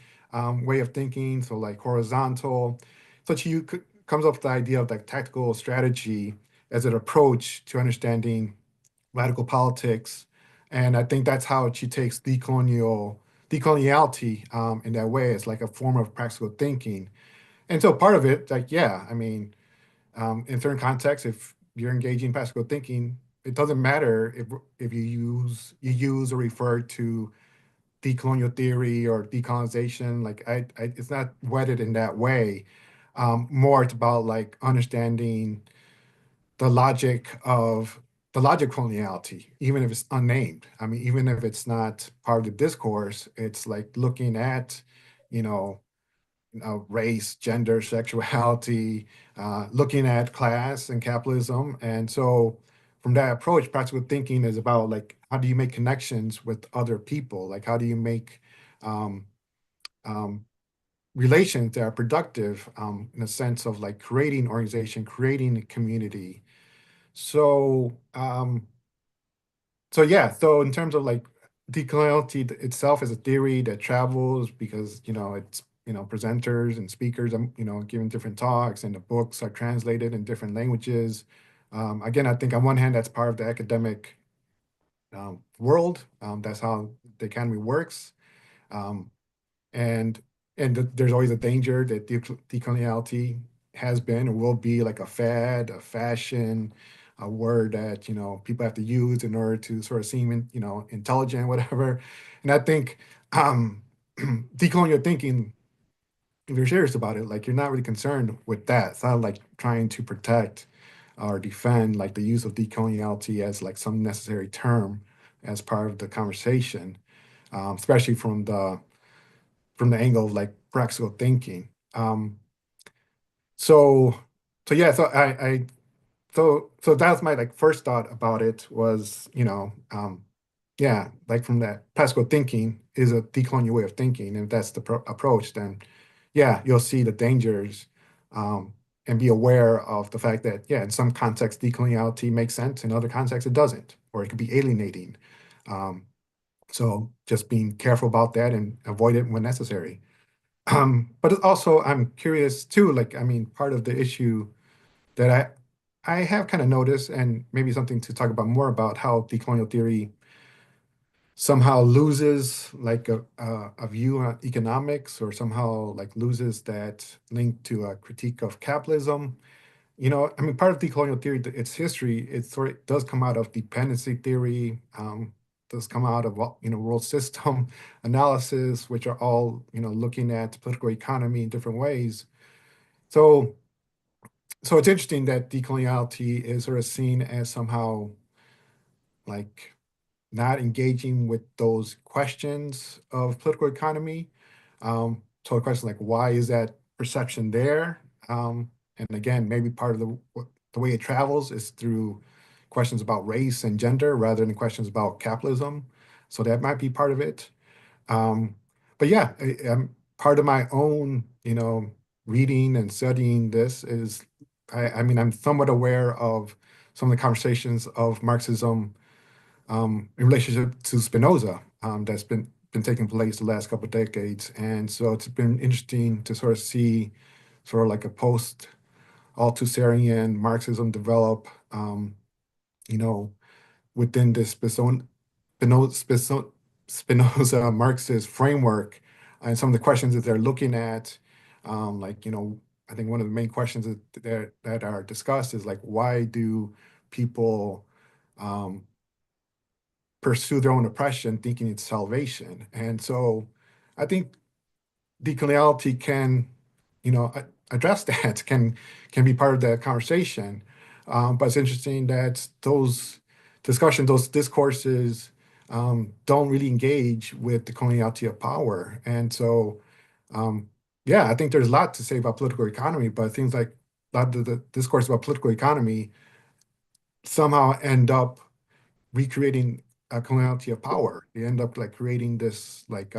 way of thinking, so like horizontal. So she comes up with the idea of like tactical strategy as an approach to understanding radical politics. And I think that's how she takes decoloniality in that way. It's like a form of practical thinking. And so part of it, like, yeah, I mean, in certain contexts, if you're engaging practical thinking, it doesn't matter if you use or refer to decolonial theory or decolonization. Like it's not wedded in that way. More it's about like understanding the logic of coloniality, even if it's unnamed. I mean, even if it's not part of the discourse, it's like looking at, you know, race, gender, sexuality, looking at class and capitalism. And so from that approach, practical thinking is about like, how do you make connections with other people? Like, how do you make um, um, relations that are productive in a sense of like creating organization, creating a community. So, yeah, so in terms of like decoloniality itself as a theory that travels because, it's, presenters and speakers, giving different talks and the books are translated in different languages. Again, I think on one hand, that's part of the academic world. That's how the economy works. Um, and there's always a danger that decoloniality has been and will be like a fad, a fashion, a word that, people have to use in order to sort of seem, intelligent, whatever. And I think decolonial thinking, if you're serious about it, like you're not really concerned with that. It's not like trying to protect or defend like the use of decoloniality as like some necessary term as part of the conversation, especially from the angle of like practical thinking. So so yeah, so that was my like first thought about it was, yeah, like from that practical thinking is a decolonial way of thinking. And if that's the approach, then yeah, you'll see the dangers, and be aware of the fact that, yeah, in some contexts, decoloniality makes sense, in other contexts, it doesn't, or it could be alienating. Um, so just being careful about that and avoid it when necessary. But also, I'm curious too, like, I mean, part of the issue that I have kind of noticed, and maybe something to talk about more about how decolonial theory somehow loses like a view on economics, or somehow like loses that link to a critique of capitalism. I mean, part of decolonial theory, its history, it sort of does come out of dependency theory, does come out of, world system analysis, which are all, looking at political economy in different ways. So, so it's interesting that decoloniality is sort of seen as somehow like not engaging with those questions of political economy. So the question like, why is that perception there? And again, maybe part of the way it travels is through questions about race and gender rather than questions about capitalism. So that might be part of it. Um, but yeah, part of my own, reading and studying this is, I mean, I'm somewhat aware of some of the conversations of Marxism, in relationship to Spinoza, that's been taking place the last couple of decades. And so it's been interesting to sort of see sort of like a post Althusserian Marxism develop, you know, within this Spinoza Marxist framework, and some of the questions that they're looking at, like, I think one of the main questions that are discussed is like, why do people um, pursue their own oppression, thinking it's salvation? And so I think decoloniality can, address that, can be part of that conversation. But it's interesting that those discussions, those discourses, don't really engage with the coloniality of power. And so, um, yeah, I think there's a lot to say about political economy, but things like a lot of the discourse about political economy somehow end up recreating a coloniality of power. They end up like creating this like,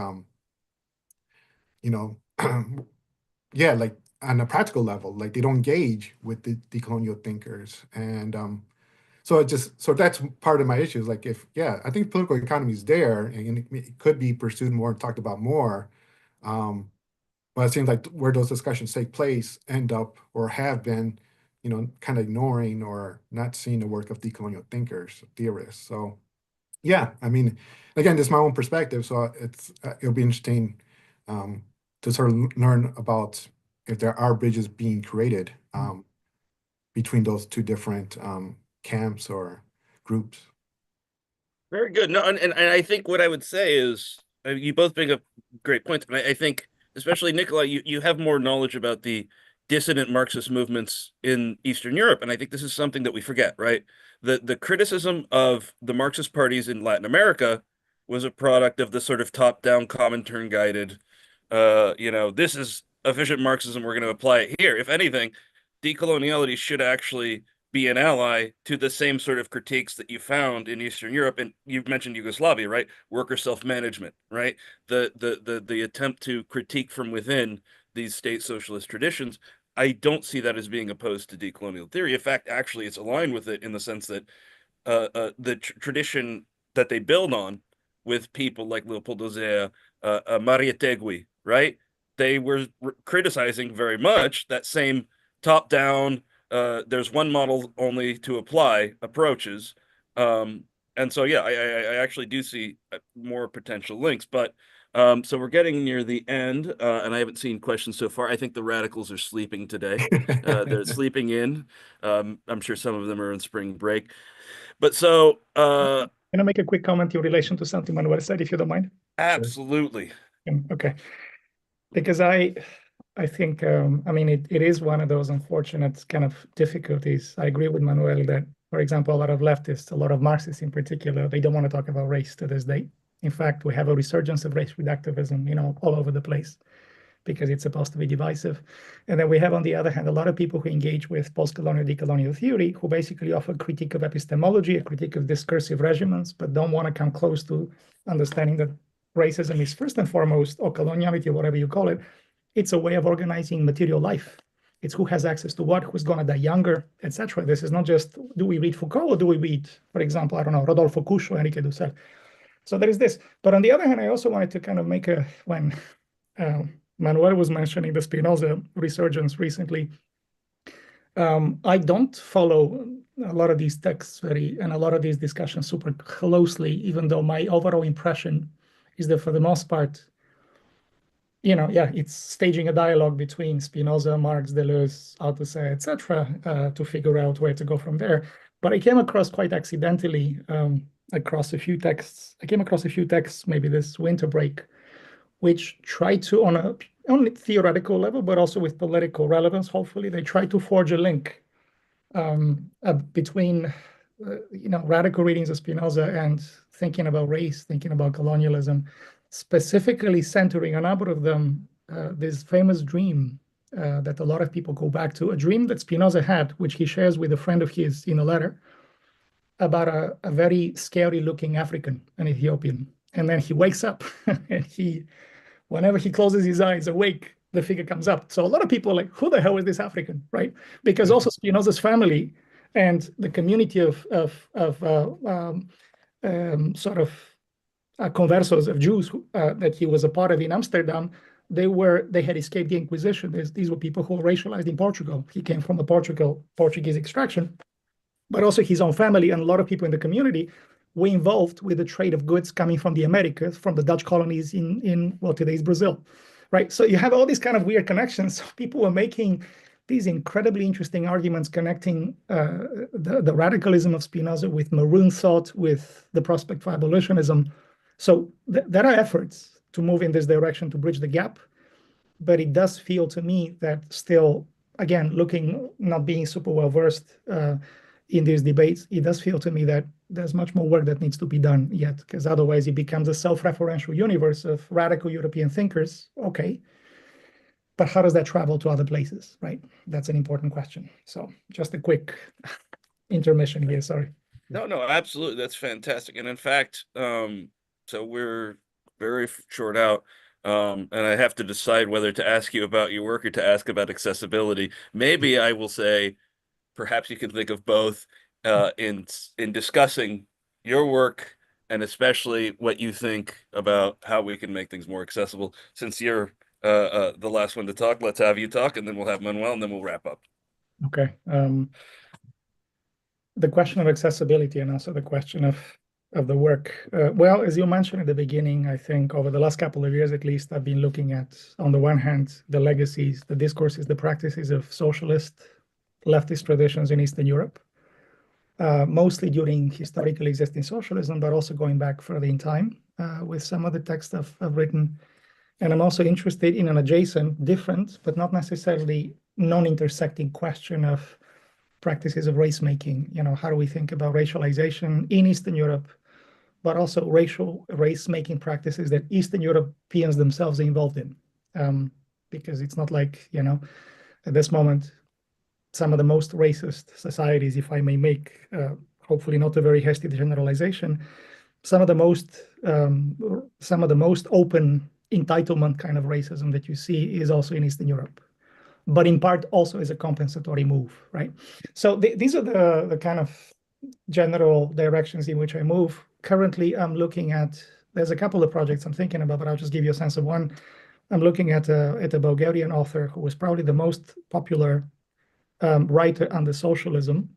you know, yeah, like on a practical level, like they don't engage with the colonial thinkers. And so so that's part of my issue is like, if, yeah, I think political economy is there and it could be pursued more and talked about more. Um, but it seems like where those discussions take place end up or have been, kind of ignoring or not seeing the work of decolonial thinkers, theorists. So yeah, I mean, again, this is my own perspective, so it'll be interesting, um, to sort of learn about if there are bridges being created, between those two different, camps or groups. Very good. No, and I think what I would say is, you both bring up great points. And I think, especially Nikolai, you have more knowledge about the dissident Marxist movements in Eastern Europe. And I think this is something that we forget, right? The criticism of the Marxist parties in Latin America was a product of the sort of top-down, Comintern guided, this is efficient Marxism, we're going to apply it here. If anything, decoloniality should actually be an ally to the same sort of critiques that you found in Eastern Europe. And you've mentioned Yugoslavia, right? Worker self-management, right? The attempt to critique from within these state socialist traditions. I don't see that as being opposed to decolonial theory. In fact, actually, it's aligned with it in the sense that the tradition that they build on with people like Leopoldo Zea, Maria Tegui, right? They were criticizing very much that same top-down, there's one model only to apply approaches. Um, And so, yeah, I actually do see more potential links. But so we're getting near the end, and I haven't seen questions so far. I think the radicals are sleeping today. They're sleeping in. I'm sure some of them are in spring break. But so, Can I make a quick comment in relation to something Manuel said, if you don't mind? absolutely. Okay. Because I think, I mean, it is one of those unfortunate kind of difficulties. I agree with Manuel that, for example, a lot of leftists, a lot of Marxists in particular, they don't want to talk about race to this day. In fact, we have a resurgence of race reductivism, all over the place because it's supposed to be divisive. And then we have, on the other hand, a lot of people who engage with post-colonial decolonial theory who basically offer a critique of epistemology, a critique of discursive regimens, but don't want to come close to understanding that racism is first and foremost, or coloniality, or whatever you call it, it's a way of organizing material life. It's who has access to what, who's going to die younger, etc. This is not just, do we read Foucault or do we read, for example, I don't know, Rodolfo Cush or Enrique Dussel. So there is this. But on the other hand, I also wanted to kind of make when Manuel was mentioning the Spinoza resurgence recently, I don't follow a lot of these texts and a lot of these discussions super closely, even though my overall impression is that for the most part, it's staging a dialogue between Spinoza, Marx, Deleuze, Althusser, etc., to figure out where to go from there. But I came across quite accidentally across a few texts. I came across a few texts maybe this winter break, which try to, on a theoretical level, but also with political relevance, hopefully, they try to forge a link between radical readings of Spinoza and thinking about race, thinking about colonialism, specifically centering a number of them this famous dream that a lot of people go back to, a dream that Spinoza had, which he shares with a friend of his in a letter, about a very scary looking African, an Ethiopian. And then he wakes up and whenever he closes his eyes awake, the figure comes up. So a lot of people are like, who the hell is this African, right? Because also Spinoza's family and the community of sort of conversos of Jews that he was a part of in Amsterdam, they had escaped the Inquisition. These were people who were racialized in Portugal. He came from a Portuguese extraction, but also his own family and a lot of people in the community were involved with the trade of goods coming from the Americas, from the Dutch colonies in today's Brazil, right? So you have all these kind of weird connections. People were making these incredibly interesting arguments connecting the radicalism of Spinoza with Maroon thought, with the prospect for abolitionism. So there are efforts to move in this direction to bridge the gap, but it does feel to me that still, again, not being super well versed in these debates, it does feel to me that there's much more work that needs to be done yet, because otherwise it becomes a self-referential universe of radical European thinkers. Okay, but how does that travel to other places, right? That's an important question. So just a quick intermission here, sorry. No, absolutely. That's fantastic. And in fact, so we're very short out. And I have to decide whether to ask you about your work or to ask about accessibility. Maybe I will say, perhaps you can think of both in discussing your work and especially what you think about how we can make things more accessible. Since you're the last one to talk, let's have you talk, and then we'll have Manuel, and then we'll wrap up. Okay. The question of accessibility and also the question of the work. Well, as you mentioned at the beginning, I think over the last couple of years, at least, I've been looking at, on the one hand, the legacies, the discourses, the practices of socialist leftist traditions in Eastern Europe, mostly during historically existing socialism, but also going back further in time with some of the texts I've written. And I'm also interested in an adjacent, different, but not necessarily non-intersecting question of practices of race making. How do we think about racialization in Eastern Europe, but also race making practices that Eastern Europeans themselves are involved in? Because it's not like, at this moment, some of the most racist societies, if I may make, hopefully not a very hasty generalization, some of the most open entitlement kind of racism that you see is also in Eastern Europe, but in part also as a compensatory move, right? So these are the kind of general directions in which I move. Currently, I'm looking at, there's a couple of projects I'm thinking about, but I'll just give you a sense of one. I'm looking at a Bulgarian author who was probably the most popular writer under socialism,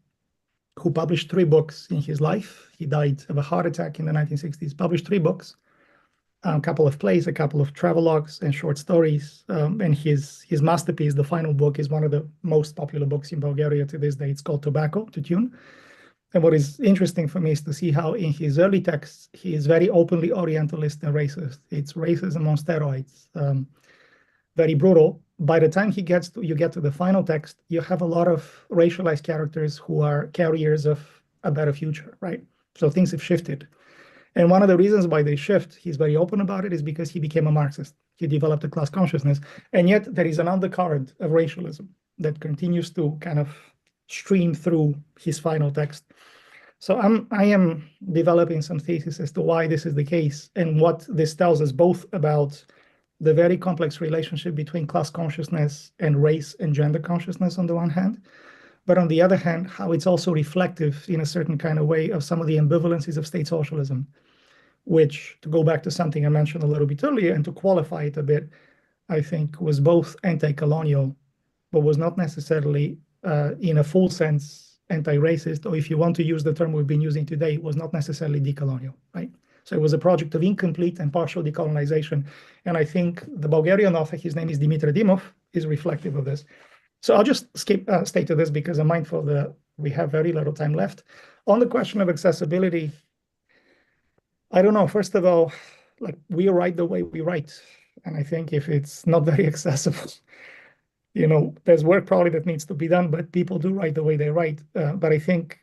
who published 3 books in his life. He died of a heart attack in the 1960s, published 3 books, a couple of plays, a couple of travelogues and short stories. And his masterpiece, the final book, is one of the most popular books in Bulgaria to this day. It's called Tobacco, to Tune. And what is interesting for me is to see how in his early texts, he is very openly Orientalist and racist. It's racism on steroids, very brutal. By the time you get to the final text, you have a lot of racialized characters who are carriers of a better future, right? So things have shifted. And one of the reasons why they shift, he's very open about it, is because he became a Marxist. He developed a class consciousness. And yet there is an undercurrent of racialism that continues to kind of stream through his final text. So I am developing some thesis as to why this is the case and what this tells us both about the very complex relationship between class consciousness and race and gender consciousness on the one hand, but on the other hand, how it's also reflective in a certain kind of way of some of the ambivalences of state socialism, which, to go back to something I mentioned a little bit earlier and to qualify it a bit, I think was both anti-colonial, but was not necessarily in a full sense anti-racist, or if you want to use the term we've been using today, was not necessarily decolonial, right? So it was a project of incomplete and partial decolonization. And I think the Bulgarian author, his name is Dimitar Dimov, is reflective of this. So I'll just stay to this because I'm mindful that we have very little time left. On the question of accessibility, I don't know. First of all, like, we write the way we write. And I think if it's not very accessible, there's work probably that needs to be done, but people do write the way they write. But I think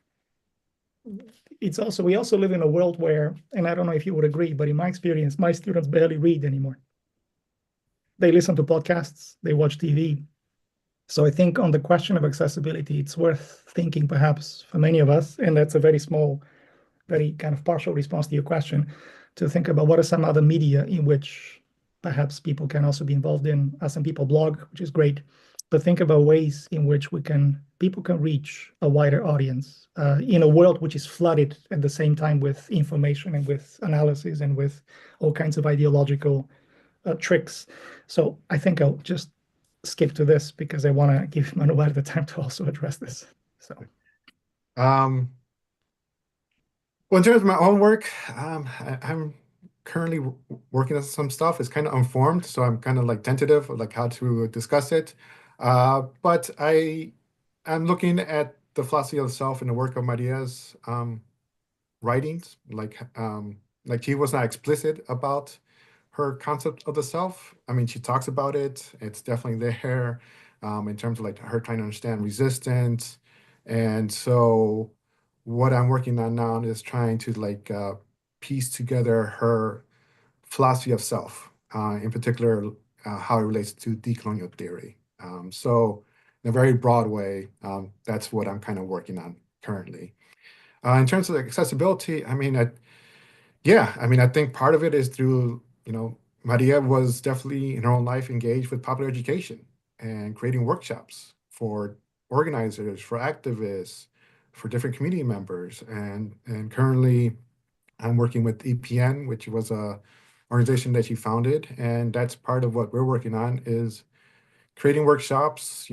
we also live in a world where, and I don't know if you would agree, but in my experience, my students barely read anymore. They listen to podcasts, they watch TV. So I think on the question of accessibility, it's worth thinking perhaps for many of us, and that's a very small, very kind of partial response to your question, to think about what are some other media in which perhaps people can also be involved in. Some people blog, which is great, but think about ways in which people can reach a wider audience in a world which is flooded at the same time with information and with analysis and with all kinds of ideological tricks. So I think I'll just skip to this because I want to give Manuel the time to also address this. So, well, in terms of my own work, I'm currently working on some stuff. It's kind of unformed, so I'm kind of like tentative of like how to discuss it. But I'm looking at the philosophy of the self in the work of Maria's writings. Like she was not explicit about her concept of the self. I mean, she talks about it. It's definitely there in terms of like her trying to understand resistance. And so what I'm working on now is trying to like piece together her philosophy of self, in particular, how it relates to decolonial theory. So in a very broad way, that's what I'm kind of working on currently. In terms of accessibility, I think part of it is through, Maria was definitely in her own life engaged with popular education and creating workshops for organizers, for activists, for different community members. And currently I'm working with EPN, which was a organization that she founded. And that's part of what we're working on is creating workshops,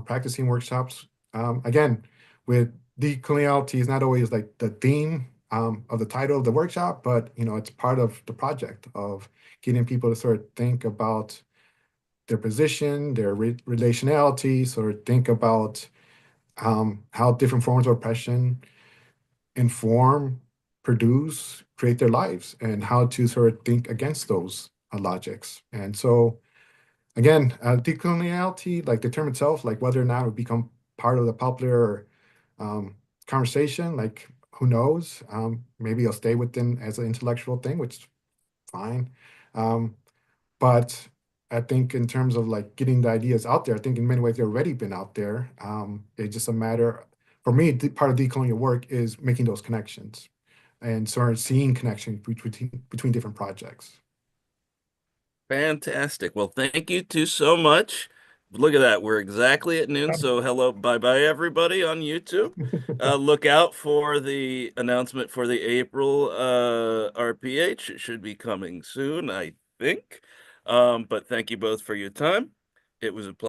practicing workshops. Again, with decoloniality is not always like the theme of the title of the workshop, but it's part of the project of getting people to sort of think about their position, their relationality, sort of think about how different forms of oppression inform, produce, create their lives, and how to sort of think against those logics. And so again, decoloniality, like the term itself, like whether or not it would become part of the popular conversation, like who knows? Maybe it'll stay within as an intellectual thing, which is fine. But I think in terms of like getting the ideas out there, I think in many ways they've already been out there. It's just a matter, for me, part of decolonial work is making those connections and sort of seeing connections between different projects. Fantastic. Well, thank you two so much. Look at that. We're exactly at noon. So hello, bye-bye everybody on YouTube. Look out for the announcement for the April RPH. It should be coming soon, I think. But thank you both for your time. It was a pleasure.